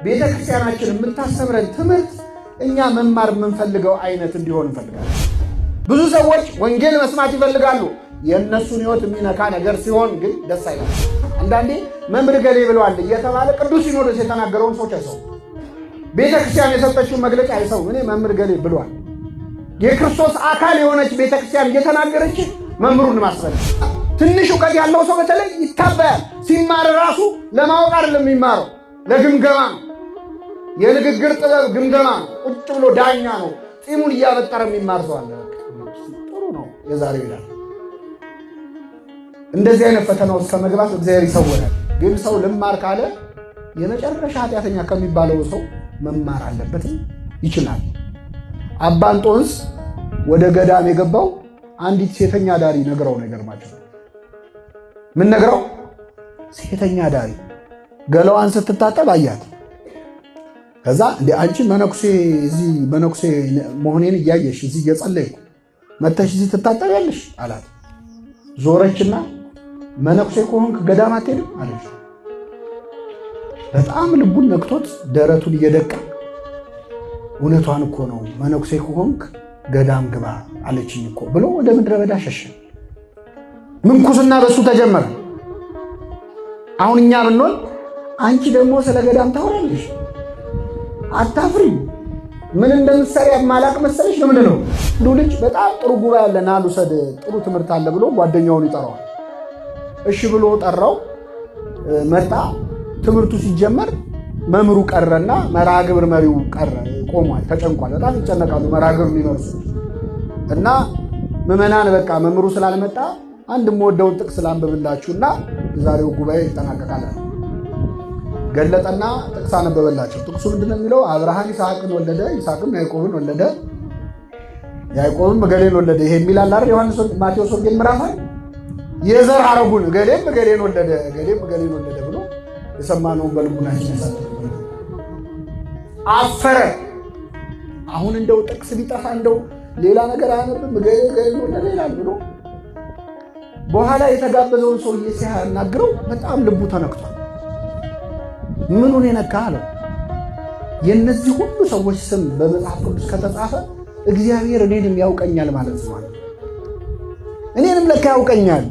ቤተክርስቲያናችን የምታስተምረን ትምህርት እኛ መማር የምንፈልገው አይነት እንዲሆን እንፈልጋለን። ብዙ ሰዎች ወንጌል መስማት ይፈልጋሉ። የእነሱን ሕይወት የሚነካ ነገር ሲሆን ግን ደስ አይላል። አንዳንዴ መምህር ገሌ ብለዋል እየተባለ ቅዱስ ሲኖዶስ የተናገረውን ሰዎች አይሰው፣ ቤተክርስቲያን የሰጠችውን መግለጫ አይሰው። እኔ መምህር ገሌ ብለዋል። የክርስቶስ አካል የሆነች ቤተክርስቲያን እየተናገረች መምህሩን ማስበል። ትንሽ እውቀት ያለው ሰው በተለይ ይታበያል። ሲማር ራሱ ለማወቅ አይደለም የሚማረው፣ ለግምገማ ነው። የንግግር ጥበብ ግምገማ ነው። ቁጭ ብሎ ዳኛ ነው። ጢሙን እያበጠረ የሚማር ሰው አለ። ጥሩ ነው የዛሬው ይላል። እንደዚህ አይነት ፈተና ውስጥ ከመግባት እግዚአብሔር ይሰውራል። ግን ሰው ልማር ካለ የመጨረሻ ኃጢአተኛ ከሚባለው ሰው መማር አለበትም ይችላል። አባ እንጦንስ ወደ ገዳም የገባው አንዲት ሴተኛ ዳሪ ነግረው ነው። ይገርማቸው። ምን ነግረው? ሴተኛ ዳሪ ገላዋን ስትታጠብ አያት። ከዛ እንደ አንቺ መነኩሴ እዚህ መነኩሴ መሆኔን እያየሽ እዚህ እየጸለይኩ መተሽ እዚህ ትታጠቢያለሽ አላት። ዞረችና መነኩሴ ከሆንክ ገዳም አትሄድም አለች። በጣም ልቡን ነክቶት ደረቱን እየደቃ እውነቷን እኮ ነው መነኩሴ ከሆንክ ገዳም ግባ አለችኝ እኮ ብሎ ወደ ምድረ በዳ ሸሸ። ምንኩስና በሱ ተጀመረ። አሁን እኛ ብንሆን አንቺ ደግሞ ስለ ገዳም ታወራለሽ፣ አታፍሪ፣ ምን እንደምትሰሪ ማላቅ መሰለሽ ለምንድን ነው? ልጅ በጣም ጥሩ ጉባኤ አለ ና ልውሰድ፣ ጥሩ ትምህርት አለ ብሎ ጓደኛውን ይጠራዋል። እሺ ብሎ ጠራው። መጣ። ትምህርቱ ሲጀመር መምህሩ ቀረና መርሃ ግብር መሪው ቀረ፣ ቆሟል፣ ተጨንቋል። በጣም ይጨነቃሉ መርሃ ግብር የሚመርሱ እና ምዕመናን በቃ መምህሩ ስላልመጣ አንድ የምወደውን ጥቅስ ላንብብላችሁና የዛሬው ጉባኤ ይጠናቀቃል። ገለጠና ጥቅስ አነበበላቸው። ጥቅሱ ምንድነው የሚለው? አብርሃም ይስሐቅን ወለደ፣ ይስሐቅም ያዕቆብን ወለደ፣ ያዕቆብም እገሌን ወለደ። ይሄ የሚላል አይደል? ዮሐንስ ማቴዎስ ወንጌል ምዕራፍ የዘር ሐረጉን እገሌም እገሌን ወለደ፣ እገሌም እገሌን ወለደ ብሎ የሰማነውን በልቡናችን ያሳድር። አፈረ። አሁን እንደው ጥቅስ ቢጠፋ እንደው ሌላ ነገር አያነብም፣ እገሌ እገሌን ወለደ ይላል ብሎ በኋላ የተጋበዘውን ሰውዬ ሲያናግረው በጣም ልቡ ተነክቷል። ምኑን የነካ አለው? የእነዚህ ሁሉ ሰዎች ስም በመጽሐፍ ቅዱስ ከተጻፈ እግዚአብሔር እኔንም ያውቀኛል ማለት ነው። እኔንም ለካ ያውቀኛል።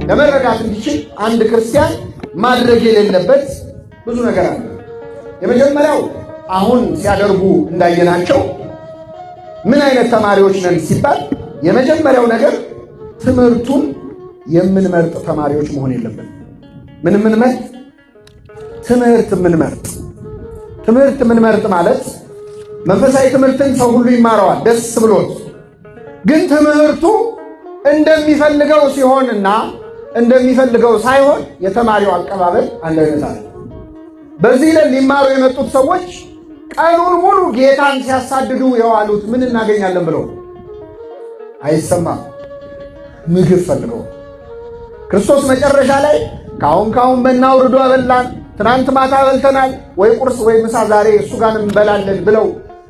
ለመረዳት እንዲችል አንድ ክርስቲያን ማድረግ የሌለበት ብዙ ነገር አለ። የመጀመሪያው አሁን ሲያደርጉ እንዳየናቸው ምን አይነት ተማሪዎች ነን ሲባል የመጀመሪያው ነገር ትምህርቱን የምንመርጥ ተማሪዎች መሆን የለብን። ምን የምንመርጥ? ትምህርት የምንመርጥ። ትምህርት የምንመርጥ ማለት መንፈሳዊ ትምህርትን ሰው ሁሉ ይማረዋል ደስ ብሎት፣ ግን ትምህርቱ እንደሚፈልገው ሲሆንና እንደሚፈልገው ሳይሆን የተማሪው አቀባበል አንድ አይነት አለ። በዚህ ላይ ሊማሩ የመጡት ሰዎች ቀኑን ሙሉ ጌታን ሲያሳድዱ የዋሉት ምን እናገኛለን ብለው አይሰማም። ምግብ ፈልገው ክርስቶስ መጨረሻ ላይ ካሁን መና አውርዶ አበላን፣ ትናንት ማታ በልተናል፣ ወይ ቁርስ ወይ ምሳ ዛሬ እሱ ጋር እንበላለን ብለው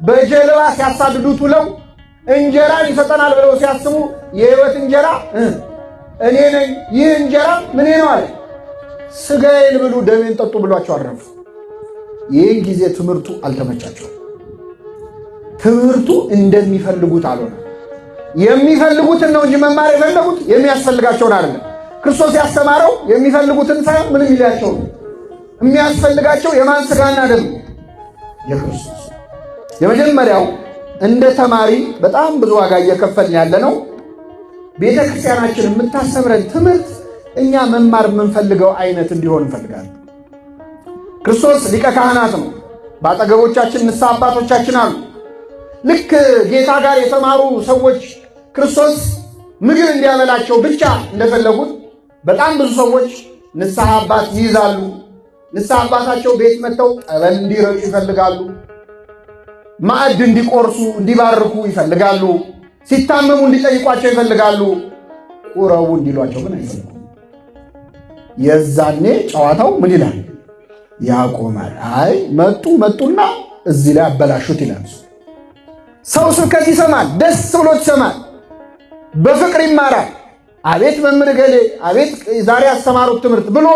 በጀልባ ሲያሳድዱት ውለው እንጀራን ይሰጠናል ብለው ሲያስቡ የሕይወት እንጀራ እኔ ነኝ፣ ይህ እንጀራ ምን ነው አለ፣ ሥጋዬን ብሉ ደሜን ጠጡ ብሏቸው አረፉ። ይህን ጊዜ ትምህርቱ አልተመቻቸው። ትምህርቱ እንደሚፈልጉት አልሆነ። የሚፈልጉትን ነው እንጂ መማር የፈለጉት የሚያስፈልጋቸውን አይደለም። ክርስቶስ ያስተማረው የሚፈልጉትን ሳይሆን ምን ይላቸው ነው? የሚያስፈልጋቸው የማን ሥጋና ደም? የክርስቶስ። የመጀመሪያው እንደ ተማሪ በጣም ብዙ ዋጋ እየከፈልን ያለ ነው። ቤተክርስቲያናችን የምታስተምረን ትምህርት እኛ መማር የምንፈልገው አይነት እንዲሆን እንፈልጋለን። ክርስቶስ ሊቀ ካህናት ነው። በአጠገቦቻችን ንስሐ አባቶቻችን አሉ። ልክ ጌታ ጋር የተማሩ ሰዎች ክርስቶስ ምግብ እንዲያበላቸው ብቻ እንደፈለጉት በጣም ብዙ ሰዎች ንስሐ አባት ይይዛሉ። ንስሐ አባታቸው ቤት መጥተው ጠበል እንዲረጩ ይፈልጋሉ። ማዕድ እንዲቆርሱ እንዲባርኩ ይፈልጋሉ። ሲታመሙ እንዲጠይቋቸው ይፈልጋሉ። ቁረቡ እንዲሏቸው ግን አይፈልጉም። የዛኔ ጨዋታው ምን ይላል? ያቆማል። አይ መጡና እዚህ ላይ አበላሹት ይላል። ሰው ስብከት ይሰማል፣ ደስ ብሎት ይሰማል፣ በፍቅር ይማራል። አቤት መምህር ገሌ አቤት ዛሬ ያስተማሩት ትምህርት ብሎ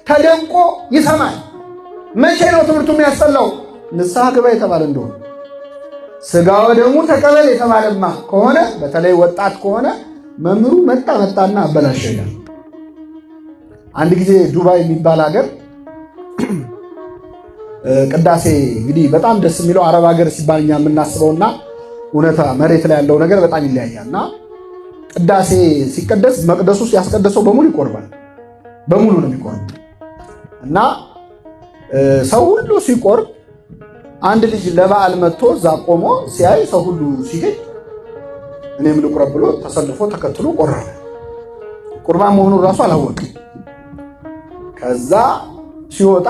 ተደንቆ ይሰማል። መቼ ነው ትምህርቱ የሚያስጠላው? ንስሐ ግባ የተባለ እንደሆነ ሥጋ ወደሙ ተቀበል የተባለማ ከሆነ በተለይ ወጣት ከሆነ መምህሩ መጣና አበላሸኛል። አንድ ጊዜ ዱባይ የሚባል ሀገር ቅዳሴ እንግዲህ በጣም ደስ የሚለው አረብ ሀገር ሲባል እኛ የምናስበውና እውነታ መሬት ላይ ያለው ነገር በጣም ይለያያልና ቅዳሴ ሲቀደስ መቅደሱ ውስጥ ያስቀደሰው በሙሉ ይቆርባል። በሙሉ ነው የሚቆርብ እና ሰው ሁሉ ሲቆርብ አንድ ልጅ ለበዓል መጥቶ እዛ ቆሞ ሲያይ ሰው ሁሉ ሲሄድ እኔም ልቁረብ ብሎ ተሰልፎ ተከትሎ ቆረበ። ቁርባን መሆኑን ራሱ አላወቅም። ከዛ ሲወጣ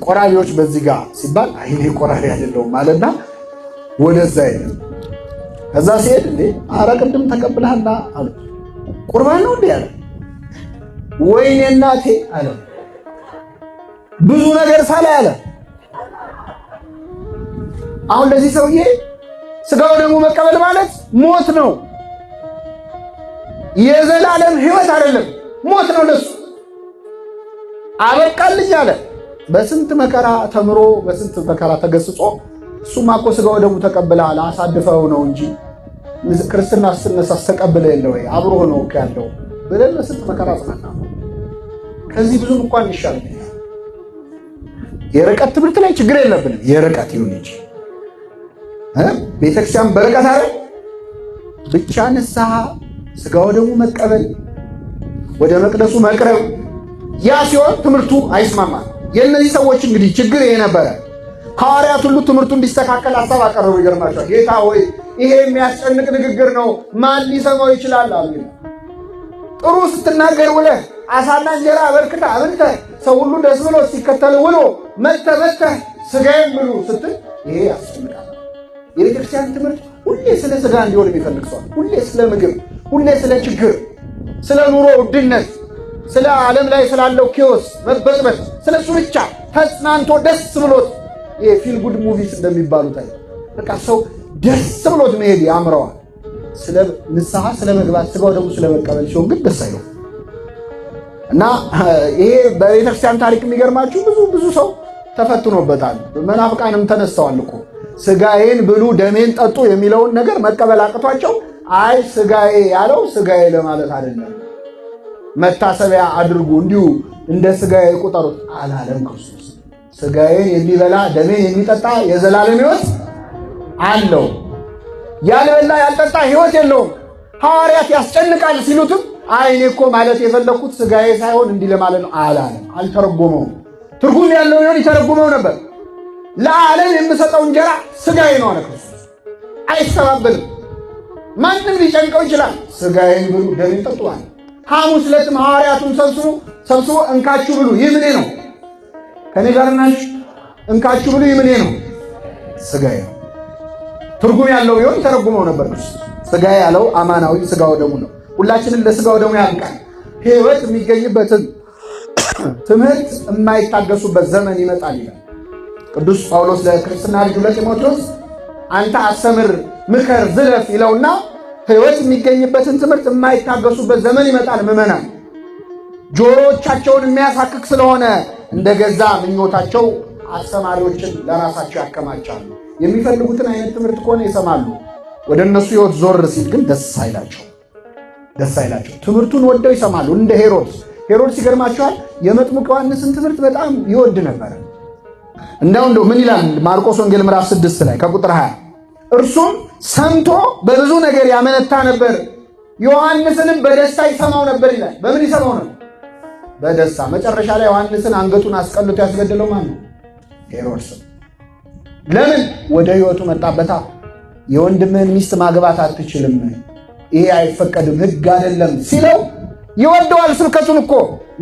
ቆራቢዎች በዚህ ጋር ሲባል አይኔ ቆራቢ አይደለሁም ማለትና ወደዛ ሄደ። ከዛ ሲሄድ እንዴ ኧረ ቅድም ተቀብለሃልና አሉ። ቁርባን ነው እንዴ አለ። ወይኔ እናቴ አለ። ብዙ ነገር ሳላይ አለ። አሁን ለዚህ ሰውዬ ሥጋው ደግሞ መቀበል ማለት ሞት ነው። የዘላለም ሕይወት አይደለም፣ ሞት ነው ለሱ። አበቃልኝ አለ። በስንት መከራ ተምሮ በስንት መከራ ተገስጾ እሱማ እኮ ሥጋው ደግሞ ተቀብለሃል አሳድፈው ነው እንጂ ክርስትና ስትነሳስ ተቀብለ የለ ወይ አብሮ ነው ያለው ብለን በስንት መከራ ጽናና ከዚህ ብዙም እንኳን ይሻላል። የርቀት ትምህርት ላይ ችግር የለብንም። የርቀት ይሁን እንጂ ቤተክርስቲያን በርቀት አይደል? ብቻ ንስሐ ሥጋው ደግሞ መቀበል ወደ መቅደሱ መቅረብ ያ ሲሆን ትምህርቱ አይስማማም። የእነዚህ ሰዎች እንግዲህ ችግር ይሄ ነበረ። ሐዋርያት ሁሉ ትምህርቱ እንዲስተካከል ሀሳብ አቀረቡ። ይገርማቸዋል። ጌታ ሆይ ይሄ የሚያስጨንቅ ንግግር ነው፣ ማን ሊሰማው ይችላል አሉ። ጥሩ ስትናገር ውለህ አሳና እንጀራ አበርክተህ አብልተህ ሰው ሁሉ ደስ ብሎ ሲከተል ውሎ መተህ ሥጋዬን ብሉ ስትል ይሄ ያስጨንቃል። የቤተክርስቲያን ትምህርት ሁሌ ስለ ሥጋ እንዲሆን የሚፈልግ ሰው፣ ሁሌ ስለ ምግብ፣ ሁሌ ስለ ችግር፣ ስለ ኑሮ ውድነት፣ ስለ ዓለም ላይ ስላለው ኪዮስ መበጥበጥ፣ ስለ እሱ ብቻ ተጽናንቶ ደስ ብሎት የፊል ጉድ ሙቪስ እንደሚባሉት አይደል? በቃ ሰው ደስ ብሎት መሄድ ያምረዋል። ስለ ንስሐ ስለ መግባት ሥጋው ደግሞ ስለ መቀበል ሲሆን ግን ደስ አይለው እና ይሄ በቤተክርስቲያን ታሪክ የሚገርማችሁ ብዙ ሰው ተፈትኖበታል። መናፍቃንም ተነስተዋል እኮ ሥጋዬን ብሉ ደሜን ጠጡ የሚለውን ነገር መቀበል አቅቷቸው አይ ሥጋዬ ያለው ሥጋዬ ለማለት አይደለም መታሰቢያ አድርጉ እንዲሁ እንደ ሥጋዬ ቁጠሩት አላለም ክርስቶስ። ሥጋዬን የሚበላ ደሜን የሚጠጣ የዘላለም ሕይወት አለው፣ ያልበላ ያልጠጣ ሕይወት የለውም። ሐዋርያት ያስጨንቃል ሲሉትም አይ እኔ እኮ ማለት የፈለኩት ሥጋዬ ሳይሆን እንዲህ ለማለት ነው አላለም። አልተረጎመውም። ትርጉም ያለው ቢሆን ይተረጉመው ነበር። ለዓለም የምሰጠው እንጀራ ሥጋዬ ነው አለ ክርስቶስ። አይስተባበልም። ማንም ሊጨንቀው ይችላል። ሥጋዬን ብሉ ደሜን ጠጡ አለ። ሐሙስ ዕለትም ሐዋርያቱን ሰብስቦ እንካችሁ ብሉ ይህ ምኔ ነው። ከኔ ጋር ናችሁ? እንካችሁ ብሉ ይህ ምኔ ነው፣ ሥጋዬ ነው። ትርጉም ያለው ቢሆን ተረጉመው ነበር። ሥጋዬ ያለው አማናዊ ሥጋው ደሙ ነው። ሁላችንም ለሥጋው ደሙ ያብቃል። ሕይወት የሚገኝበትን ትምህርት የማይታገሱበት ዘመን ይመጣል ይላል ቅዱስ ጳውሎስ ለክርስትና ልጁ ለጢሞቴዎስ። አንተ አስተምር፣ ምከር፣ ዝለፍ ይለውና ሕይወት የሚገኝበትን ትምህርት የማይታገሱበት ዘመን ይመጣል። ምዕመናን ጆሮዎቻቸውን የሚያሳክክ ስለሆነ እንደገዛ ምኞታቸው አስተማሪዎችን ለራሳቸው ያከማቻሉ። የሚፈልጉትን አይነት ትምህርት ከሆነ ይሰማሉ። ወደ እነሱ ሕይወት ዞር ሲል ግን ደስ አይላቸው። ትምህርቱን ወደው ይሰማሉ። እንደ ሄሮድስ ይገርማቸዋል። የመጥምቁ ዮሐንስን ትምህርት በጣም ይወድ ነበር። እንደው ምን ይላል ማርቆስ ወንጌል ምዕራፍ 6 ላይ ከቁጥር 20 እርሱም ሰምቶ በብዙ ነገር ያመነታ ነበር፣ ዮሐንስንም በደስታ ይሰማው ነበር ይላል። በምን ይሰማው ነበር? በደስታ። መጨረሻ ላይ ዮሐንስን አንገቱን አስቀልቶ ያስገደለው ማን ነው? ሄሮድስ። ለምን? ወደ ሕይወቱ መጣበታ። የወንድምህን ሚስት ማግባት አትችልም፣ ይሄ አይፈቀድም፣ ሕግ አይደለም ሲለው ይወደዋል። ስብከቱን እኮ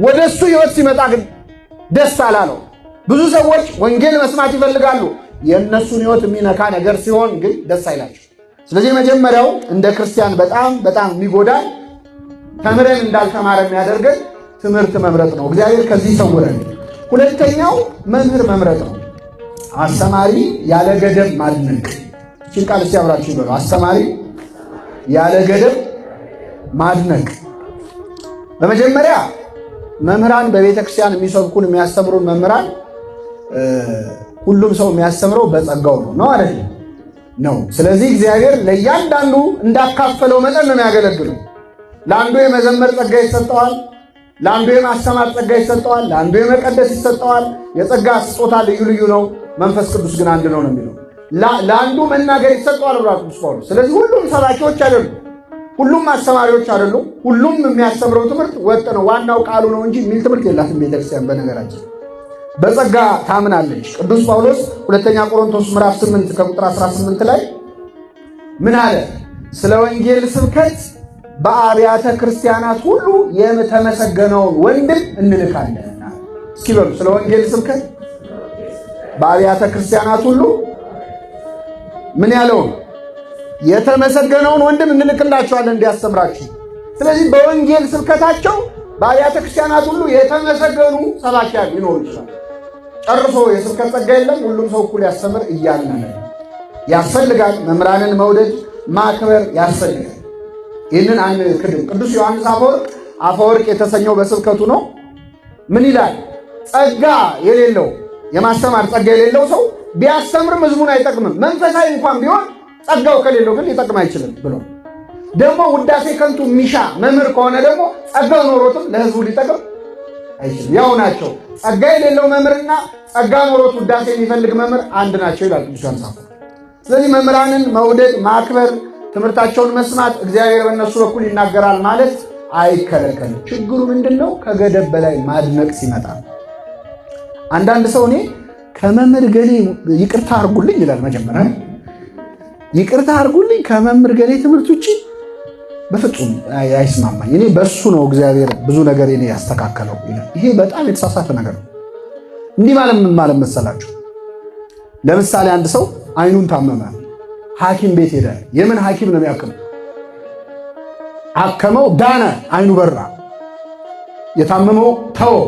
ወደ እሱ ሕይወት ሲመጣ ግን ደስ አላለው። ብዙ ሰዎች ወንጌል መስማት ይፈልጋሉ፣ የእነሱን ሕይወት የሚነካ ነገር ሲሆን ግን ደስ አይላቸው። ስለዚህ መጀመሪያው እንደ ክርስቲያን በጣም የሚጎዳን ተምረን እንዳልተማረ የሚያደርገን ትምህርት መምረጥ ነው። እግዚአብሔር ከዚህ ይሰውረን። ሁለተኛው መምህር መምረጥ ነው። አስተማሪ ያለ ገደብ ማድነቅ፣ እቺን ቃል ሲያብራችሁ ይበሉ። አስተማሪ ያለ ገደብ ማድነቅ። በመጀመሪያ መምህራን በቤተ ክርስቲያን የሚሰብኩን የሚያስተምሩን መምህራን ሁሉም ሰው የሚያስተምረው በጸጋው ነው አይደል? ነው። ስለዚህ እግዚአብሔር ለእያንዳንዱ እንዳካፈለው መጠን ነው የሚያገለግለው። ለአንዱ የመዘመር ጸጋ ይሰጠዋል፣ ለአንዱ የማስተማር ጸጋ ይሰጠዋል፣ ለአንዱ የመቀደስ ይሰጠዋል። የጸጋ ስጦታ ልዩ ልዩ ነው፣ መንፈስ ቅዱስ ግን አንድ ነው ነው የሚለው። ለአንዱ መናገር ይሰጠዋል ብሏል ቅዱስ ጳውሎስ። ስለዚህ ሁሉም ሰባኪዎች አይደሉም፣ ሁሉም አስተማሪዎች አይደሉም። ሁሉም የሚያስተምረው ትምህርት ወጥ ነው፣ ዋናው ቃሉ ነው እንጂ የሚል ትምህርት የላትም ቤተክርስቲያን። በነገራችን በጸጋ ታምናለች። ቅዱስ ጳውሎስ ሁለተኛ ቆሮንቶስ ምዕራፍ 8 ከቁጥር 18 ላይ ምን አለ? ስለ ወንጌል ስብከት በአብያተ ክርስቲያናት ሁሉ የተመሰገነውን ወንድም እንልካለን። እስኪ በሉ፣ ስለ ወንጌል ስብከት በአብያተ ክርስቲያናት ሁሉ ምን ያለውን የተመሰገነውን ወንድም እንልክላቸዋለን እንዲያስተምራችሁ። ስለዚህ በወንጌል ስብከታቸው በአብያተ ክርስቲያናት ሁሉ የተመሰገኑ ሰባኪያን ሊኖሩ ይችላል። ጨርሶ የስብከት ጸጋ የለም፣ ሁሉም ሰው እኩል ያስተምር እያልን ያስፈልጋል። መምህራንን መውደድ ማክበር ያስፈልጋል። ይህንን አንክድም። ቅዱስ ዮሐንስ አፈወርቅ የተሰኘው በስብከቱ ነው። ምን ይላል? ጸጋ የሌለው የማስተማር ጸጋ የሌለው ሰው ቢያስተምርም ሕዝቡን አይጠቅምም። መንፈሳዊ እንኳን ቢሆን ጸጋው ከሌለው ግን ሊጠቅም አይችልም ብሎ ደግሞ ውዳሴ ከንቱ የሚሻ መምህር ከሆነ ደግሞ ጸጋው ኖሮትም ለሕዝቡ ሊጠቅም አይችልም። ያው ናቸው። ጸጋ የሌለው መምህርና ጸጋ ኖሮት ውዳሴ የሚፈልግ መምህር አንድ ናቸው ይላል ቅዱስ ዮሐንስ አፈወርቅ። ስለዚህ መምህራንን መውደድ ማክበር፣ ትምህርታቸውን መስማት፣ እግዚአብሔር በእነሱ በኩል ይናገራል ማለት አይከለከልም። ችግሩ ምንድነው? ከገደብ በላይ ማድነቅ ሲመጣ አንዳንድ ሰው እኔ ከመምህር ገሌ ይቅርታ አድርጉልኝ ይላል። መጀመሪያ ይቅርታ አድርጉልኝ ከመምህር ገሌ ትምህርት ውጪ በፍጹም አይስማማኝ፣ እኔ በሱ ነው እግዚአብሔር ብዙ ነገር እኔ ያስተካከለው ይላል። ይሄ በጣም የተሳሳተ ነገር ነው። እንዲህ ማለት ምን ማለት መሰላችሁ? ለምሳሌ አንድ ሰው አይኑን ታመመ፣ ሐኪም ቤት ሄደ። የምን ሐኪም ነው የሚያክመው? አከመው፣ ዳነ፣ አይኑ በራ። የታመመው ተወው።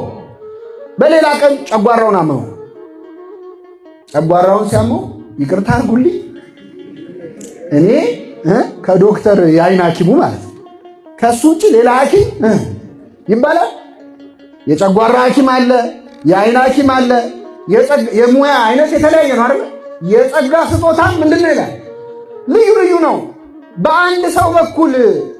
በሌላ ቀን ጨጓራውን አመመው። ጨጓራውን ሲያመው ይቅርታ አድርጉልኝ እኔ ከዶክተር የአይን ሐኪሙ ማለት ነው ከሱ ውጭ ሌላ ሐኪም ይባላል? የጨጓራ ሐኪም አለ፣ የአይን ሐኪም አለ። የሙያ አይነት የተለያየ ነው አይደል? የጸጋ ስጦታ ምንድነው ይላል? ልዩ ልዩ ነው። በአንድ ሰው በኩል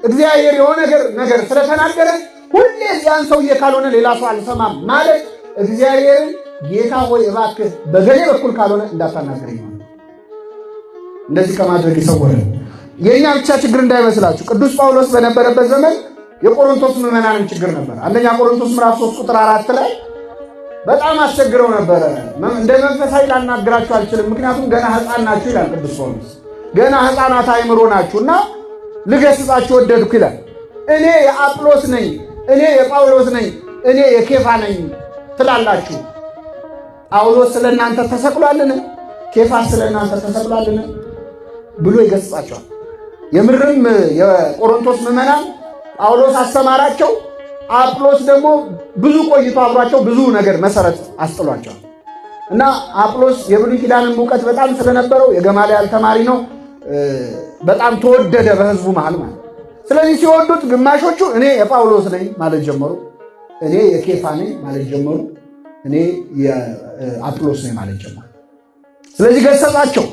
እግዚአብሔር የሆነ ነገር ስለተናገረ ሁሌ ያን ሰውዬ ካልሆነ ሌላ ሰው አልሰማም ማለት እግዚአብሔርን ጌታ ሆይ እባክህ በገሌ በኩል ካልሆነ እንዳታናገረኝ ማለት እንደዚህ ከማድረግ ይሰወራል። የኛ ብቻ ችግር እንዳይመስላችሁ። ቅዱስ ጳውሎስ በነበረበት ዘመን የቆሮንቶስ ምዕመናንም ችግር ነበር። አንደኛ ቆሮንቶስ ምዕራፍ 3 ቁጥር 4 ላይ በጣም አስቸግረው ነበረ። እንደ መንፈሳዊ ላናግራችሁ አልችልም፣ ምክንያቱም ገና ሕፃን ናችሁ ይላል ቅዱስ ጳውሎስ። ገና ሕፃናት አእምሮ ናችሁና ልገስጻችሁ ወደድኩ ይላል። እኔ የአጵሎስ ነኝ፣ እኔ የጳውሎስ ነኝ፣ እኔ የኬፋ ነኝ ትላላችሁ። ጳውሎስ ስለእናንተ ተሰቅሏልን? ኬፋ ስለእናንተ ተሰቅሏልን? ብሎ ይገስጻቸዋል። የምርም የቆሮንቶስ ምዕመናን ጳውሎስ አስተማራቸው። አጵሎስ ደግሞ ብዙ ቆይቶ አብሯቸው ብዙ ነገር መሰረት አስጥሏቸዋል። እና አጵሎስ የብሉይ ኪዳንን እውቀት በጣም ስለነበረው የገማልያል ተማሪ ነው። በጣም ተወደደ በሕዝቡ መሃል ማለት። ስለዚህ ሲወዱት ግማሾቹ እኔ የጳውሎስ ነኝ ማለት ጀመሩ፣ እኔ የኬፋ ነኝ ማለት ጀመሩ፣ እኔ የአጵሎስ ነኝ ማለት ጀመሩ። ስለዚህ ገሰጻቸው።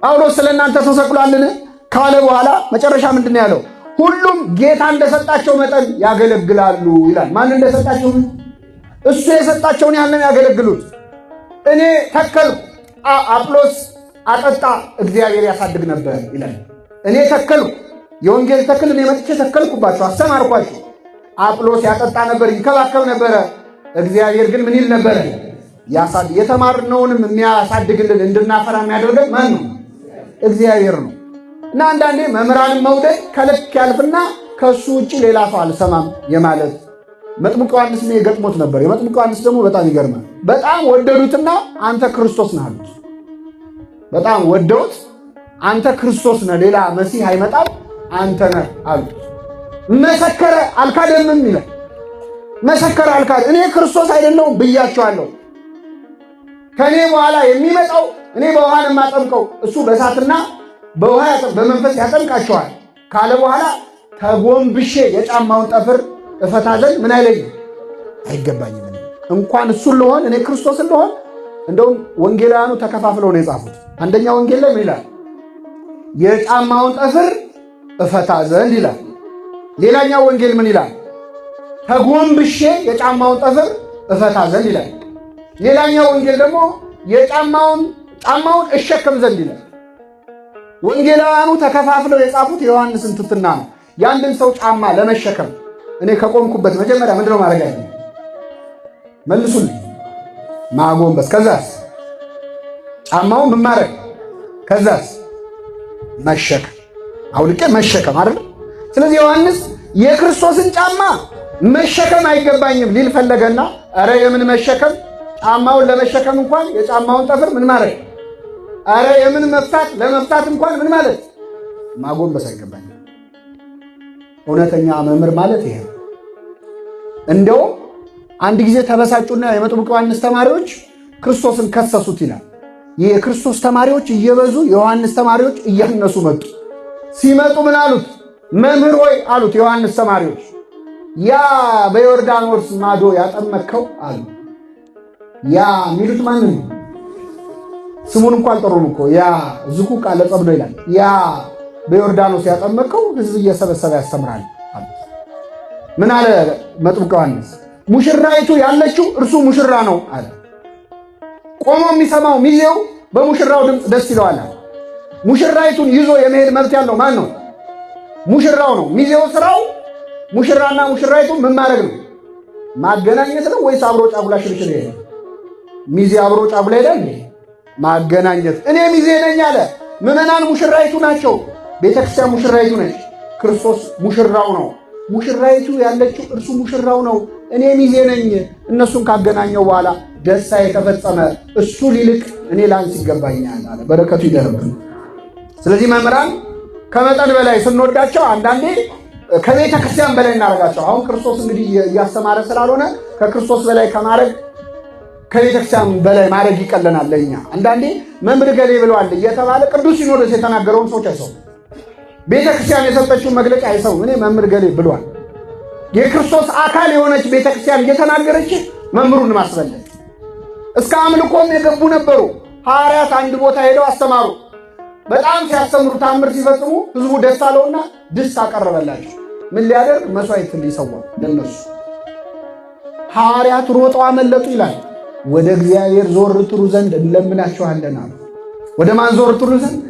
ጳውሎስ ስለእናንተ ተሰቅሏልን ካለ በኋላ መጨረሻ ምንድን ነው ያለው? ሁሉም ጌታ እንደሰጣቸው መጠን ያገለግላሉ ይላል። ማን እንደሰጣቸው? እሱ የሰጣቸውን ያንን ያገለግሉት። እኔ ተከልኩ፣ አጵሎስ አጠጣ፣ እግዚአብሔር ያሳድግ ነበር ይላል። እኔ ተከልኩ፣ የወንጌል ተክል እኔ መጥቼ ተከልኩባቸው፣ አስተማርኳቸው። አጵሎስ ያጠጣ ነበር፣ ይንከባከብ ነበረ። እግዚአብሔር ግን ምን ይል ነበረ? ያሳድግ። የተማርነውንም የሚያሳድግልን እንድናፈራ የሚያደርገን ማን ነው? እግዚአብሔር ነው። እና አንዳንዴ መምህራንን መውደድ ከልክ ያልፍና ከሱ ውጭ ሌላ ሰው አልሰማም የማለት መጥምቁ ዮሐንስ ነው የገጥሞት ነበር። የመጥምቁ ዮሐንስ ደግሞ በጣም ይገርማል። በጣም ወደዱትና አንተ ክርስቶስ ነህ አሉት። በጣም ወደውት አንተ ክርስቶስ ነህ፣ ሌላ መሲህ አይመጣም፣ አንተ ነህ አሉት። መሰከረ፣ አልካደምም ይላል። መሰከረ፣ አልካደ። እኔ ክርስቶስ አይደለሁም ብያቸዋለሁ። ከኔ በኋላ የሚመጣው እኔ በውሃን የማጠምቀው እሱ በእሳትና በውሃ በመንፈስ ያጠምቃችኋል ካለ በኋላ ተጎንብሼ የጫማውን ጠፍር እፈታ ዘንድ ምን አይለኝም አይገባኝም። እንኳን እሱን ልሆን እኔ ክርስቶስን ልሆን። እንደውም ወንጌላውያኑ ተከፋፍለው ነው የጻፉት። አንደኛ ወንጌል ላይ ምን ይላል? የጫማውን ጠፍር እፈታ ዘንድ ይላል። ሌላኛው ወንጌል ምን ይላል? ተጎንብሼ የጫማውን ጠፍር እፈታ ዘንድ ይላል። ሌላኛው ወንጌል ደግሞ ጫማውን እሸከም ዘንድ ይላል። ወንጌላውያኑ ተከፋፍለው የጻፉት የዮሐንስን ትሕትና ነው። የአንድን ሰው ጫማ ለመሸከም እኔ ከቆምኩበት መጀመሪያ ምንድነው ማድረግ ያለብኝ? መልሱልኝ። ማጎንበስ። ከዛስ ጫማውን ምን ማድረግ? ከዛስ መሸከም። አውልቄ መሸከም አይደል? ስለዚህ ዮሐንስ የክርስቶስን ጫማ መሸከም አይገባኝም ሊል ፈለገና፣ ኧረ የምን መሸከም? ጫማውን ለመሸከም እንኳን የጫማውን ጠፍር ምን ማድረግ? ኧረ የምን መፍታት? ለመፍታት እንኳን ምን ማለት? ማጎንበስ አይገባኝም። እውነተኛ መምህር ማለት ይሄ ነው። እንደውም አንድ ጊዜ ተበሳጩና የመጥምቁ ዮሐንስ ተማሪዎች ክርስቶስን ከሰሱት ይላል። የክርስቶስ ተማሪዎች እየበዙ የዮሐንስ ተማሪዎች እያነሱ መጡ። ሲመጡ ምን አሉት? መምህር ሆይ አሉት የዮሐንስ ተማሪዎች፣ ያ በዮርዳኖስ ማዶ ያጠመከው አሉ። ያ የሚሉት ማንን ነው? ስሙን እንኳን አልጠሩም እኮ። ያ ዝኩ ቃለ ጸብዶ ይላል። ያ በዮርዳኖስ ያጠመከው ሕዝብ እየሰበሰበ ያስተምራል አሉ። ምን አለ መጥምቁ ዮሐንስ? ሙሽራይቱ ያለችው እርሱ ሙሽራ ነው አለ። ቆሞ የሚሰማው ሚዜው በሙሽራው ድምፅ ደስ ይለዋል። ሙሽራይቱን ይዞ የመሄድ መብት ያለው ማን ነው? ሙሽራው ነው። ሚዜው ስራው ሙሽራና ሙሽራይቱን ምን ማድረግ ነው? ማገናኘት ነው ወይስ አብሮ ጫጉላ ሽርሽር ይሄ? ሚዜ አብሮ ጫጉላ ይሄዳል? ማገናኘት። እኔ ሚዜ ነኝ አለ። ምዕመናን ሙሽራይቱ ናቸው። ቤተክርስቲያን ሙሽራይቱ ነች። ክርስቶስ ሙሽራው ነው። ሙሽራይቱ ያለችው እርሱ ሙሽራው ነው። እኔ ሚዜ ነኝ። እነሱን ካገናኘው በኋላ ደስታ የተፈጸመ እሱ ሊልቅ እኔ ላንስ ይገባኛል አለ። በረከቱ ይደርብን። ስለዚህ መምህራን ከመጠን በላይ ስንወዳቸው አንዳንዴ ከቤተ ክርስቲያን በላይ እናደርጋቸው። አሁን ክርስቶስ እንግዲህ እያስተማረ ስላልሆነ ከክርስቶስ በላይ ከማድረግ ከቤተ ክርስቲያን በላይ ማድረግ ይቀለናል ለእኛ። አንዳንዴ መምህር ገሌ ብለዋል እየተባለ ቅዱስ ሲኖዶስ የተናገረውን ሰዎች አይሰው፣ ቤተ ክርስቲያን የሰጠችውን መግለጫ አይሰው። እኔ መምህር ገሌ ብለዋል። የክርስቶስ አካል የሆነች ቤተ ክርስቲያን እየተናገረች መምህሩን ማስበለጥ። እስከ አምልኮም የገቡ ነበሩ። ሐዋርያት አንድ ቦታ ሄደው አስተማሩ። በጣም ሲያስተምሩ ታምር ሲፈጽሙ ህዝቡ ደስ አለውና ድስት አቀረበላቸው። ምን ሊያደርግ? መስዋዕት ሊሰዋ ለነሱ። ሐዋርያት ሮጠው አመለጡ ይላል። ወደ እግዚአብሔር ዞር ትሉ ዘንድ እንለምናችኋለን አሉ። ወደ ማን ዞር ትሉ ዘንድ?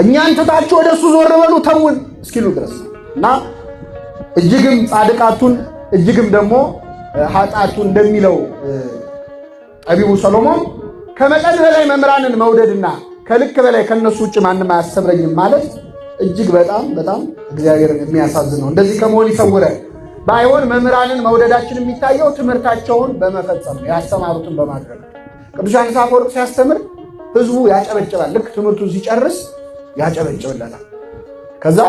እኛን ትታችሁ ወደ እሱ ዞር በሉ ተውን እስኪሉ ድረስ እና እጅግም ጻድቃቱን እጅግም ደግሞ ኃጢአቱን እንደሚለው ጠቢቡ ሰሎሞን ከመጠን በላይ መምህራንን መውደድና ከልክ በላይ ከነሱ ውጭ ማንም አያስተምረኝም ማለት እጅግ በጣም በጣም እግዚአብሔርን የሚያሳዝን ነው። እንደዚህ ከመሆን ይሰውረን። ባይሆን መምህራንን መውደዳችን የሚታየው ትምህርታቸውን በመፈጸም ነው፣ ያስተማሩትን በማድረግ። ቅዱስ ዮሐንስ አፈወርቅ ሲያስተምር ህዝቡ ያጨበጭባል። ልክ ትምህርቱን ሲጨርስ ያጨበጭብለታል። ከዛ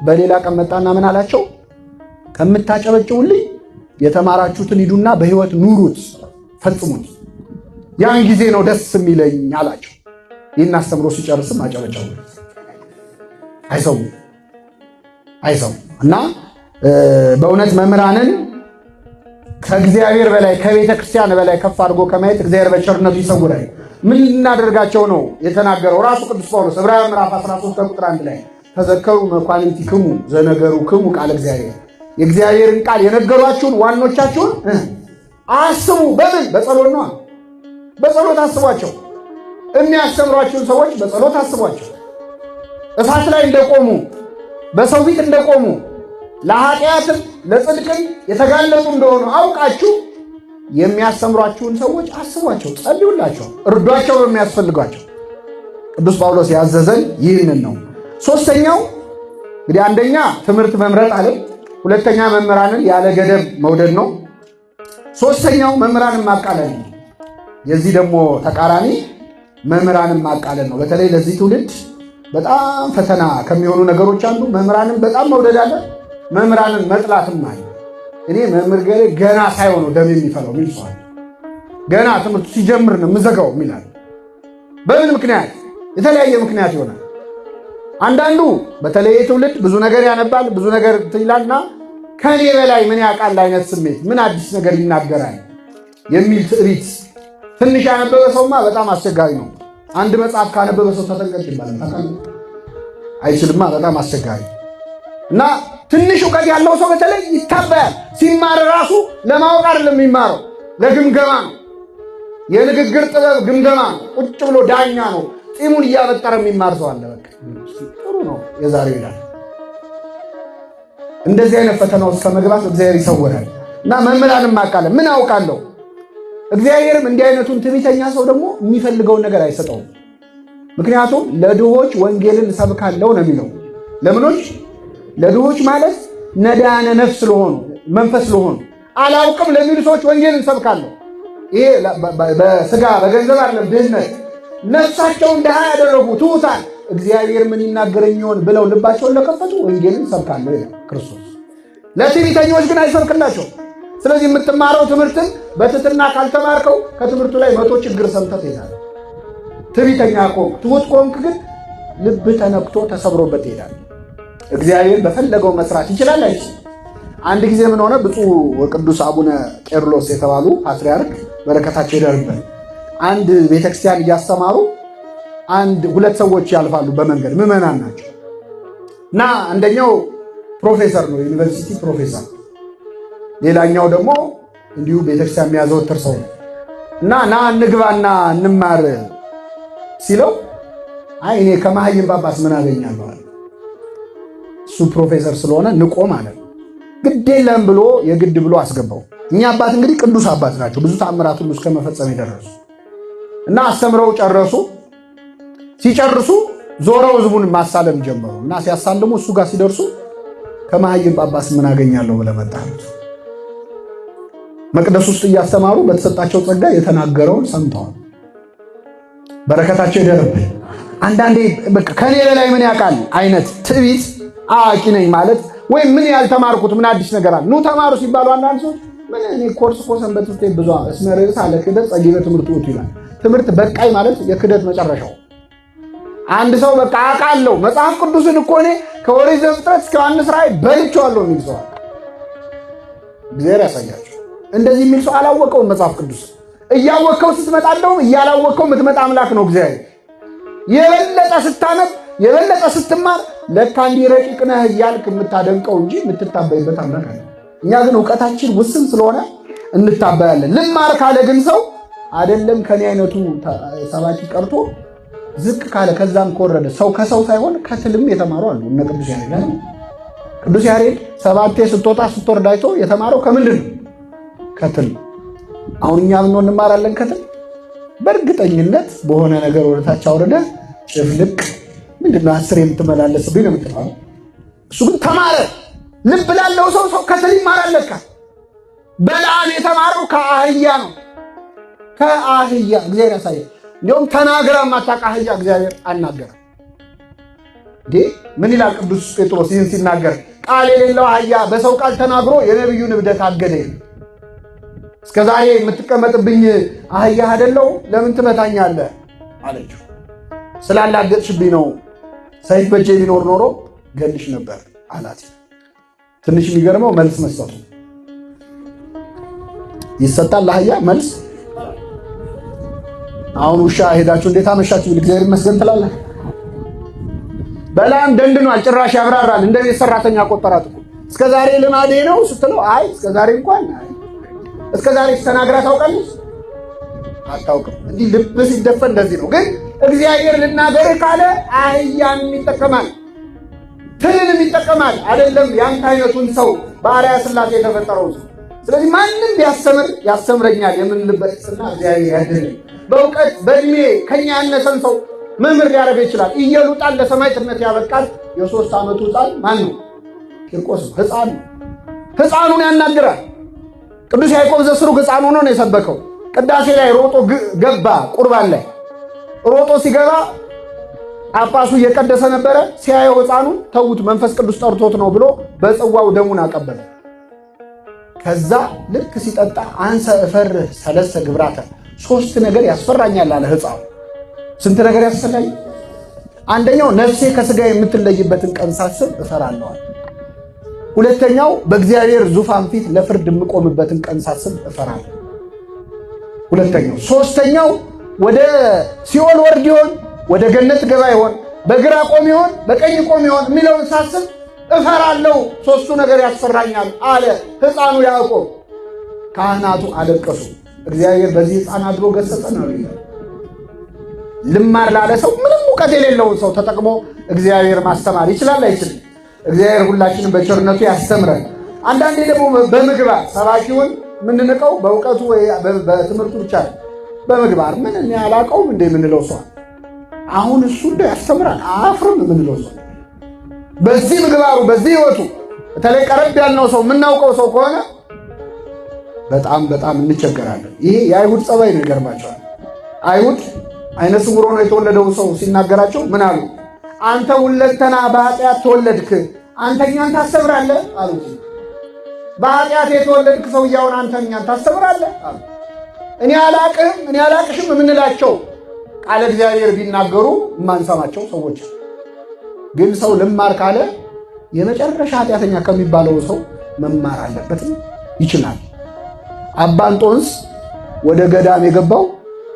በሌላ ቀን መጣና ምን አላቸው? ከምታጨበጭቡልኝ የተማራችሁትን ሂዱና በህይወት ኑሩት፣ ፈጽሙት። ያን ጊዜ ነው ደስ የሚለኝ አላቸው። ይህን አስተምሮ ሲጨርስም አጨበጨቡ። አይሰሙ እና በእውነት መምህራንን ከእግዚአብሔር በላይ ከቤተ ክርስቲያን በላይ ከፍ አድርጎ ከማየት እግዚአብሔር በቸርነቱ ይሰውራል። ምን ልናደርጋቸው ነው የተናገረው ራሱ ቅዱስ ጳውሎስ ዕብራውያን ምዕራፍ 13 ቁጥር 1 ላይ ተዘከሩ መኳንንቲክሙ ዘነገሩክሙ ቃለ እግዚአብሔር፣ የእግዚአብሔርን ቃል የነገሯችሁን ዋኖቻችሁን አስቡ። በምን? በጸሎት ነው። በጸሎት አስቧቸው። የሚያስተምሯችሁን ሰዎች በጸሎት አስቧቸው። እሳት ላይ እንደቆሙ በሰው ፊት እንደቆሙ ለኃጢአትም ለጽድቅም የተጋለጡ እንደሆኑ አውቃችሁ የሚያስተምሯችሁን ሰዎች አስቧቸው፣ ጸልዩላቸው፣ እርዷቸው በሚያስፈልጓቸው። ቅዱስ ጳውሎስ ያዘዘን ይህንን ነው። ሶስተኛው እንግዲህ አንደኛ ትምህርት መምረጥ አለ። ሁለተኛ መምህራንን ያለ ገደብ መውደድ ነው። ሶስተኛው መምህራንን ማቃለል ነው። የዚህ ደግሞ ተቃራኒ መምህራንን ማቃለል ነው። በተለይ ለዚህ ትውልድ በጣም ፈተና ከሚሆኑ ነገሮች አንዱ መምህራንን በጣም መውደድ አለ፣ መምህራንን መጥላትም አለ። እኔ መምህር ገሌ ገና ሳይሆኑ ደም የሚፈለው የሚል ሰው አለ። ገና ትምህርቱ ሲጀምር ነው የምዘጋው የሚላል። በምን ምክንያት? የተለያየ ምክንያት ይሆናል። አንዳንዱ በተለየ ትውልድ ብዙ ነገር ያነባል፣ ብዙ ነገር ይላልና ከኔ በላይ ምን ያውቃል አይነት ስሜት፣ ምን አዲስ ነገር ይናገራል የሚል ትዕቢት። ትንሽ ያነበበ ሰውማ በጣም አስቸጋሪ ነው። አንድ መጽሐፍ ካነበበ ሰው ተጠንቀቅ ይባላል። አይችልማ፣ በጣም አስቸጋሪ እና ትንሽ እውቀት ያለው ሰው በተለይ ይታበያል። ሲማር ራሱ ለማወቅ አይደለም የሚማረው፣ ለግምገማ ነው። የንግግር ጥበብ ግምገማ ነው። ቁጭ ብሎ ዳኛ ነው። ጢሙን እያበጠረ የሚማር ሰው አለ። በቃ ጥሩ ነው የዛሬው ይላል። እንደዚህ አይነት ፈተና ውስጥ ከመግባት እግዚአብሔር ይሰውራል። እና መምህራንም አቃለ ምን አውቃለሁ። እግዚአብሔርም እንዲህ አይነቱን ትዕቢተኛ ሰው ደግሞ የሚፈልገውን ነገር አይሰጠውም። ምክንያቱም ለድሆች ወንጌልን እሰብካለሁ ነው የሚለው። ለምኖች? ለድሆች ማለት ነዳነ ነፍስ ስለሆኑ መንፈስ ስለሆኑ አላውቅም ለሚሉ ሰዎች ወንጌልን እሰብካለሁ። ይሄ በስጋ በገንዘብ አይደለም፣ ድህነት ነፍሳቸውን ድሃ ያደረጉ ትሑታን እግዚአብሔር ምን ይናገረኝ ይሆን ብለው ልባቸውን ለከፈቱ ወንጌልን እሰብካለሁ ይላል ክርስቶስ። ለትዕቢተኞች ግን አይሰብክላቸው። ስለዚህ የምትማረው ትምህርትን በትህትና ካልተማርከው ከትምህርቱ ላይ 100 ችግር ሰምተህ ትሄዳለህ። ትዕቢተኛ ከሆንክ ትሑት ከሆንክ ግን ልብ ተነክቶ ተሰብሮበት ይሄዳል። እግዚአብሔር በፈለገው መስራት ይችላል አይችልም? አንድ ጊዜ ምን ሆነ? ብፁዕ ወቅዱስ አቡነ ቄርሎስ የተባሉ ፓትርያርክ በረከታቸው ይደርብን አንድ ቤተክርስቲያን እያስተማሩ ሁለት ሰዎች ያልፋሉ በመንገድ ምዕመናን ናቸው እና አንደኛው ፕሮፌሰር ነው፣ ዩኒቨርሲቲ ፕሮፌሰር፣ ሌላኛው ደግሞ እንዲሁ ቤተክርስቲያን የሚያዘወትር ሰው ነው እና ና እንግባና እንማር ሲለው አይ እኔ ከመሃይም ጳጳስ ምን አገኛለሁ አለ። እሱ ፕሮፌሰር ስለሆነ ንቆ ማለት ነው። ግድ የለም ብሎ የግድ ብሎ አስገባው። እኛ አባት እንግዲህ ቅዱስ አባት ናቸው፣ ብዙ ተአምራት ሁሉ እስከ መፈጸም የደረሱ እና አስተምረው ጨረሱ። ሲጨርሱ ዞረው ህዝቡን ማሳለም ጀመሩ እና ሲያሳልሙ እሱ ጋር ሲደርሱ ከመሃይም ጳጳስ ምን አገኛለሁ ብለህ መጣህ? መቅደስ ውስጥ እያስተማሩ በተሰጣቸው ጸጋ የተናገረውን ሰምተዋል። በረከታቸው ይደርብህ። አንዳንዴ በቃ ከኔ በላይ ምን ያውቃል አይነት ትዕቢት፣ አዋቂ ነኝ ማለት ወይም ምን ያልተማርኩት ምን አዲስ ነገር አለ። ኑ ተማሩ ሲባሉ አንዳንድ ሰዎች ምን እኔ ኮርስ ሰንበት ትምህርት ቤት ብዙ እስመ ርዕስ አለ ክህደት ጸጊበ ትምህርት ውጡ ይላል። ትምህርት በቃይ ማለት የክህደት መጨረሻው። አንድ ሰው በቃ አውቃለሁ መጽሐፍ ቅዱስን እኮ እኔ ከኦሪት ዘፍጥረት እስከ ዮሐንስ ራእይ በልቼዋለሁ የሚል ሰው አለ። እግዚአብሔር ያሳያቸው። እንደዚህ የሚል ሰው አላወቀውም መጽሐፍ ቅዱስ። እያወቀው ስትመጣለው እያላወቀው የምትመጣ አምላክ ነው እግዚአብሔር። የበለጠ ስታነብ የበለጠ ስትማር ለካ እንዲህ ረቂቅ ነህ እያልክ የምታደንቀው እንጂ የምትታበይበት አምላክ አለ። እኛ ግን እውቀታችን ውስን ስለሆነ እንታበያለን። ልማር ካለ ግን ሰው አይደለም ከኔ አይነቱ ሰባኪ ቀርቶ ዝቅ ካለ ከዛም ከወረደ ሰው ከሰው ሳይሆን ከትልም የተማሩ አሉ። እነ ቅዱስ ያሬድ ነው። ቅዱስ ያሬድ ሰባቴ ስትወጣ ስትወርድ አይቶ የተማረው ከምንድን ነው? ከትል። አሁን እኛ ምን እንማራለን? ከትል በእርግጠኝነት በሆነ ነገር ወደታች አውርደ ጭፍልቅ ምንድነው 10 የምትመላለስብኝ ነው የምትለው። እሱ ግን ተማረ። ልብ ላለው ሰው ከትል ይማራል ለካ። በለዓም የተማረው ከአህያ ነው። ከአህያ እግዚአብሔር ያሳየ። እንዲሁም ተናግራ ማታውቅ አህያ እግዚአብሔር አናገረ። ምን ይላል ቅዱስ ጴጥሮስ ይህን ሲናገር? ቃል የሌለው አህያ በሰው ቃል ተናግሮ የነቢዩን እብደት አገደ። እስከዛሬ የምትቀመጥብኝ አህያ አይደለው? ለምን ትመታኛለህ አለችው። ስላላገጥሽብኝ ነው። ሰይፍ በእጄ ቢኖር ኖሮ ገልሽ ነበር አላት። ትንሽ የሚገርመው መልስ መስጠቱ። ይሰጣል ለአህያ መልስ። አሁን ውሻ ሄዳችሁ እንዴት አመሻችሁ ብል እግዚአብሔር ይመስገን ትላለህ። በለዓም ደንድኗል። ጭራሽ ያብራራል። እንደ ቤት ሰራተኛ ቆጠራት እኮ። እስከዛሬ ልማዴ ነው ስትለው አይ እስከዛሬ እንኳን እስከዛሬ ተናግራ ታውቃለች? አታውቅም። እንዲህ ልብ ሲደፈን እንደዚህ ነው። ግን እግዚአብሔር ልናገር ካለ አህያን ይጠቀማል፣ ትልን ይጠቀማል። አይደለም ያንተ አይነቱን ሰው በአርአያ ሥላሴ የተፈጠረው ሰው። ስለዚህ ማንም ቢያስተምር ያስተምረኛል የምንልበት ስና እግዚአብሔር ያድነን። በእውቀት በእድሜ ከኛ ያነሰን ሰው መምህር ሊያደርግ ይችላል። ኢየሉጣን ለሰማዕትነት ያበቃል የ3 ዓመቱ ሕፃን ማን ነው? ቂርቆስ ነው። ሕፃን ነው። ሕፃኑን ያናግራል። ቅዱስ ያዕቆብ ዘስሩግ ሕፃን ሆኖ ነው የሰበከው። ቅዳሴ ላይ ሮጦ ገባ። ቁርባን ላይ ሮጦ ሲገባ ጳጳሱ እየቀደሰ ነበረ። ሲያየው ሕፃኑን ተዉት መንፈስ ቅዱስ ጠርቶት ነው ብሎ በጽዋው ደሙን አቀበለ። ከዛ ልክ ሲጠጣ አንሰ እፈርህ ሰለስተ ግብራተ 3 ነገር ያስፈራኛል አለ ሕፃኑ። ስንት ነገር ያስፈራኝ? አንደኛው ነፍሴ ከሥጋ የምትለይበትን ቀን ሳስብ እፈራለሁ። ሁለተኛው በእግዚአብሔር ዙፋን ፊት ለፍርድ የምቆምበትን ቀን ሳስብ እፈራለሁ። ሁለተኛው። ሶስተኛው ወደ ሲኦል ወርድ ይሆን ወደ ገነት ገባ ይሆን በግራ ቆም ይሆን በቀኝ ቆም ይሆን የሚለውን ሳስብ እፈራለሁ። ሶስቱ ነገር ያስፈራኛል አለ ሕፃኑ ያዕቆብ። ካህናቱ አለቀሱ። እግዚአብሔር በዚህ ሕፃን አድሮ ገሰጸን አሉ። ልማር ላለ ሰው ምንም እውቀት የሌለውን ሰው ተጠቅሞ እግዚአብሔር ማስተማር ይችላል አይችልም? እግዚአብሔር ሁላችንም በቸርነቱ ያስተምረን። አንዳንዴ ደግሞ በምግባር ሰባኪውን ምንንቀው በእውቀቱ ወይ በትምህርቱ ብቻ በምግባር ምን እኔ አላውቀውም እንደ የምንለው ሰው አሁን እሱ እንደ ያስተምራል አፍርም የምንለው ሰው በዚህ ምግባሩ በዚህ ህይወቱ በተለይ ቀረብ ያልነው ሰው የምናውቀው ሰው ከሆነ በጣም እንቸገራለን። ይሄ የአይሁድ ጸባይ ነው። ይገርማቸዋል። አይሁድ አይነ ስውር ሆኖ የተወለደው ሰው ሲናገራቸው ምን አሉ? አንተ ሁለንተና በኃጢአት ተወለድክ፣ አንተኛን ታስተምራለህ አሉት። በኃጢአት የተወለድክ ሰውዬውን አንተኛን ታስተምራለህ አሉ። እኔ አላቅሽም የምንላቸው ቃለ እግዚአብሔር ቢናገሩ የማንሰማቸው ሰዎች ግን ሰው ልማር ካለ የመጨረሻ ኃጢአተኛ ከሚባለው ሰው መማር አለበትም ይችላል። አባ እንጦንስ ወደ ገዳም የገባው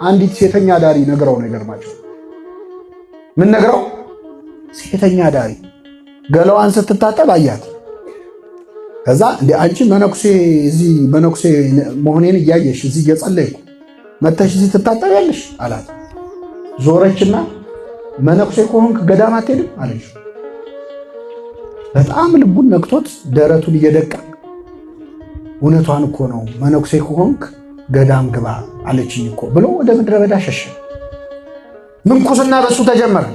አንዲት ሴተኛ ዳሪ ነግረው ነው። ይገርማቸው። ምን ነግረው? ሴተኛ ዳሪ ገላዋን ስትታጠብ አያት። ከዛ እንደ አንቺ መነኩሴ እዚህ መነኩሴ መሆኔን እያየሽ እዚህ እየጸለይኩ መተሽ እዚህ ትታጠቢያለሽ አላት። ዞረችና መነኩሴ ከሆንክ ገዳም አትሄድም አለች። በጣም ልቡን ነክቶት ደረቱን እየደቃ እውነቷን እኮ ነው መነኩሴ ከሆንክ ገዳም ግባ አለችኝ እኮ ብሎ ወደ ምድረ በዳ ሸሸ። ምንኩስና በሱ ተጀመረ።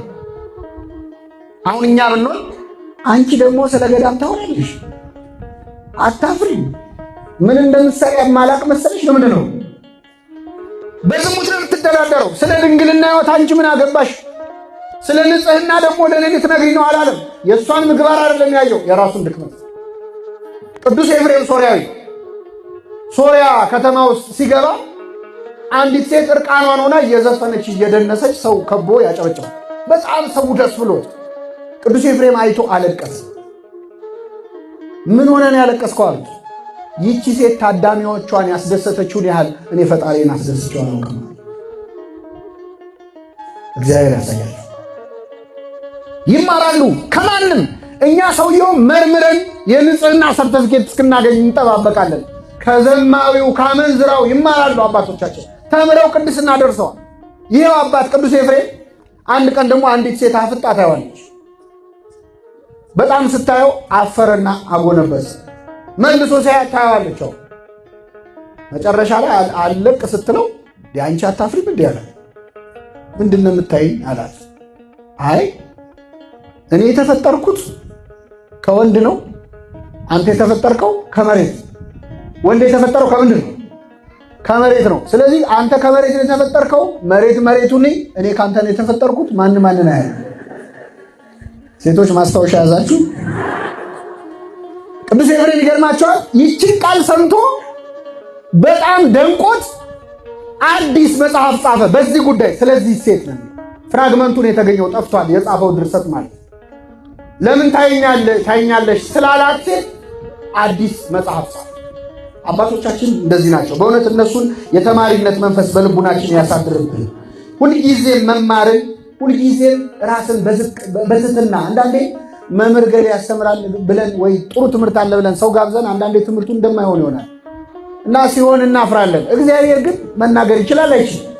አሁን እኛ ብንሆን አንቺ ደግሞ ስለ ገዳም ታወራለሽ አታፍሪም? ምን እንደምትሰሪ የማላቅ መሰለሽ? ለምንድን ነው በዝሙት ነው የምትደራደረው? ስለ ድንግልና ሕይወት አንቺ ምን አገባሽ? ስለ ንጽህና ደግሞ ለኔ ልትነግሪ ነው አላለም። የእሷን ምግባር አይደለም ያየው፣ የራሱን ድክመት። ቅዱስ ኤፍሬም ሶርያዊ ሶርያ ከተማ ውስጥ ሲገባ አንዲት ሴት እርቃኗን ሆና እየዘፈነች እየደነሰች ሰው ከቦ ያጨበጭባል። በጣም ሰው ደስ ብሎት ቅዱስ ኤፍሬም አይቶ አለቀሰ። ምን ሆነ ነው ያለቀስከው አሉት። ይቺ ሴት ታዳሚዎቿን ያስደሰተችውን ያህል እኔ ፈጣሪን አስደስቼው አላውቅም። እግዚአብሔር ያሳያል። ይማራሉ ከማንም። እኛ ሰውየው መርምረን የንጽህና ሰርተፊኬት እስክናገኝ እንጠባበቃለን። ከዘማዊው ካመንዝራው ይማራሉ አባቶቻቸው። ተምረው ቅድስና ደርሰዋል። ይሄው አባት ቅዱስ ኤፍሬም አንድ ቀን ደግሞ አንዲት ሴት አፍጣ ታየዋለች። በጣም ስታየው አፈረና አጎነበሰ። መልሶ ሲያያት ታየዋለች። መጨረሻ ላይ አለቅ ስትለው አንቺ አታፍሪም እንዲህ አላት። ምንድን ነው የምታይኝ አላት። አይ እኔ የተፈጠርኩት ከወንድ ነው፣ አንተ የተፈጠርከው ከመሬት። ወንድ የተፈጠረው ከምንድን ነው? ከመሬት ነው። ስለዚህ አንተ ከመሬት ነው የተፈጠርከው፣ መሬቱን እኔ ከአንተ ነው የተፈጠርኩት። ማንን አያለ። ሴቶች ማስታወሻ ያዛችሁ። ቅዱስ ኤፍሬም ይገርማቸዋል። ይችን ቃል ሰምቶ በጣም ደንቆት አዲስ መጽሐፍ ጻፈ በዚህ ጉዳይ። ስለዚህ ሴት ነው ፍራግመንቱን የተገኘው ጠፍቷል፣ የጻፈው ድርሰት ማለት ለምን ታይኛለሽ ስላላት ሴት አዲስ መጽሐፍ ጻፈ። አባቶቻችን እንደዚህ ናቸው በእውነት። እነሱን የተማሪነት መንፈስ በልቡናችን ያሳድርብን። ሁልጊዜ መማርን፣ ሁልጊዜ ራስን በትህትና አንዳንዴ መምህር ገሌ ያስተምራል ብለን ወይ ጥሩ ትምህርት አለ ብለን ሰው ጋብዘን አንዳንዴ ትምህርቱ እንደማይሆን ይሆናል እና ሲሆን እናፍራለን። እግዚአብሔር ግን መናገር ይችላል አይችልም?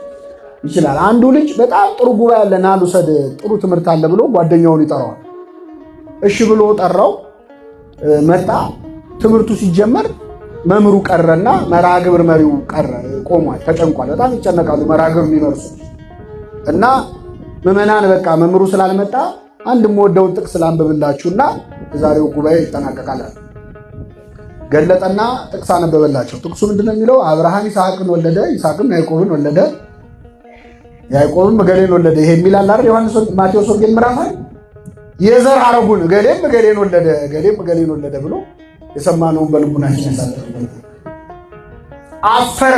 ይችላል። አንዱ ልጅ በጣም ጥሩ ጉባኤ አለ ና ልውሰድ ጥሩ ትምህርት አለ ብሎ ጓደኛውን ይጠራዋል። እሺ ብሎ ጠራው። መጣ። ትምህርቱ ሲጀመር መምህሩ ቀረና መርሃ ግብር መሪው ቀረ፣ ቆሟል፣ ተጨንቋል። በጣም ይጨነቃሉ መርሃ ግብር የሚመርሱ እና ምዕመናን በቃ መምህሩ ስላልመጣ አንድ የምወደውን ጥቅስ ላንብብላችሁና የዛሬው ጉባኤ ይጠናቀቃል። ገለጠና ጥቅስ አነበበላቸው። ጥቅሱ ምንድነው የሚለው? አብርሃም ይስሐቅን ወለደ፣ ይስሐቅም ያዕቆብን ወለደ፣ ያዕቆብም እገሌን ወለደ። ይሄ የሚላል አይደል? ማቴዎስ ወንጌል ምዕራፍ የዘር ሐረጉን እገሌን ወለደ፣ እገሌም እገሌን ወለደ ብሎ የሰማነውን በልቡናችን ያሳድርብን። አፈረ።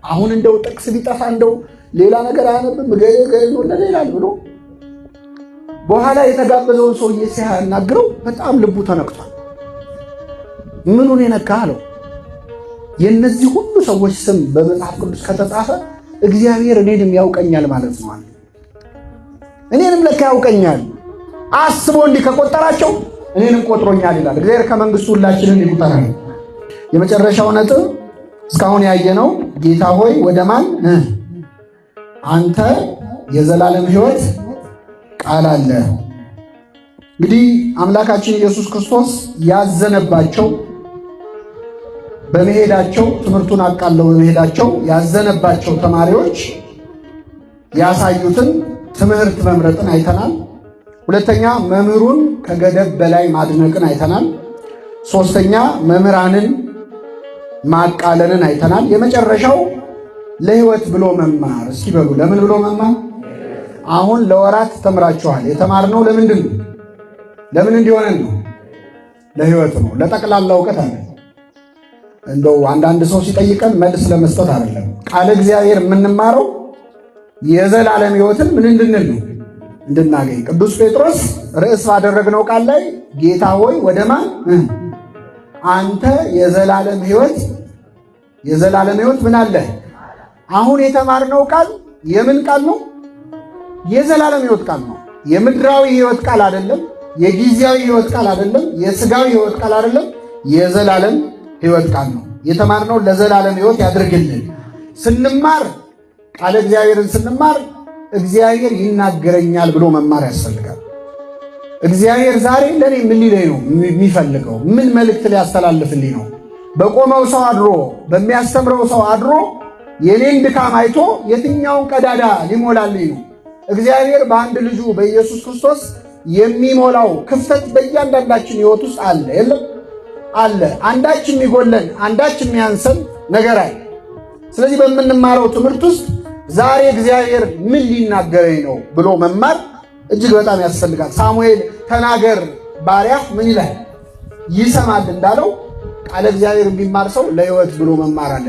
አሁን እንደው ጥቅስ ቢጠፋ እንደው ሌላ ነገር አያነብም፣ እገሌን ወለደ ይላል ብሎ በኋላ የተጋበዘውን ሰውዬ ሲያናግረው በጣም ልቡ ተነክቷል። ምኑን የነካ አለው። የእነዚህ ሁሉ ሰዎች ስም በመጽሐፍ ቅዱስ ከተጻፈ እግዚአብሔር እኔንም ያውቀኛል ማለት ነው። እኔንም ለካ ያውቀኛል አስቦ እንዲህ ከቆጠራቸው እኔንም ቆጥሮኛል ይላል። እግዚአብሔር ከመንግስቱ ሁላችንን ይቁጠራል። የመጨረሻው ነጥብ እስካሁን ያየነው ጌታ ሆይ ወደ ማን አንተ የዘላለም ሕይወት ቃል አለ። እንግዲህ አምላካችን ኢየሱስ ክርስቶስ ያዘነባቸው በመሄዳቸው ትምህርቱን አቃለው በመሄዳቸው ያዘነባቸው ተማሪዎች ያሳዩትን ትምህርት መምረጥን አይተናል። ሁለተኛ መምህሩን ከገደብ በላይ ማድነቅን አይተናል። ሶስተኛ መምህራንን ማቃለልን አይተናል። የመጨረሻው ለሕይወት ብሎ መማር። እስኪ በሉ ለምን ብሎ መማር? አሁን ለወራት ተምራችኋል። የተማርነው ለምንድን ነው? ለምን እንዲሆነን ነው? ለሕይወት ነው። ለጠቅላላ እውቀት አለ። እንደው አንዳንድ ሰው ሲጠይቀን መልስ ለመስጠት አይደለም። ቃለ እግዚአብሔር የምንማረው የዘላለም ሕይወትን ምን እንድንል ነው? እንድናገኝ። ቅዱስ ጴጥሮስ ርዕስ ባደረግነው ቃል ላይ ጌታ ሆይ ወደ ማን አንተ የዘላለም ሕይወት ምን አለ? አሁን የተማርነው ቃል የምን ቃል ነው? የዘላለም ሕይወት ቃል ነው። የምድራዊ ሕይወት ቃል አይደለም። የጊዜያዊ ሕይወት ቃል አይደለም። የሥጋዊ ሕይወት ቃል አይደለም። የዘላለም ሕይወት ቃል ነው። የተማርነው ለዘላለም ሕይወት ያድርግልን። ስንማር ቃለ እግዚአብሔርን ስንማር እግዚአብሔር ይናገረኛል ብሎ መማር ያስፈልጋል። እግዚአብሔር ዛሬ ለኔ ምን ሊለኝ ነው የሚፈልገው? ምን መልእክት ሊያስተላልፍልኝ ነው? በቆመው ሰው አድሮ በሚያስተምረው ሰው አድሮ የኔን ድካም አይቶ የትኛውን ቀዳዳ ሊሞላልኝ ነው? እግዚአብሔር በአንድ ልጁ በኢየሱስ ክርስቶስ የሚሞላው ክፍተት በእያንዳንዳችን ሕይወት ውስጥ አለ የለም? አለ። አንዳች የሚጎለን አንዳች የሚያንሰን ነገር አለ። ስለዚህ በምንማረው ትምህርት ውስጥ ዛሬ እግዚአብሔር ምን ሊናገረኝ ነው ብሎ መማር እጅግ በጣም ያስፈልጋል። ሳሙኤል ተናገር ባሪያህ ምን ይላል ይሰማል እንዳለው ቃለ እግዚአብሔር የሚማር ሰው ለሕይወት ብሎ መማር አለ።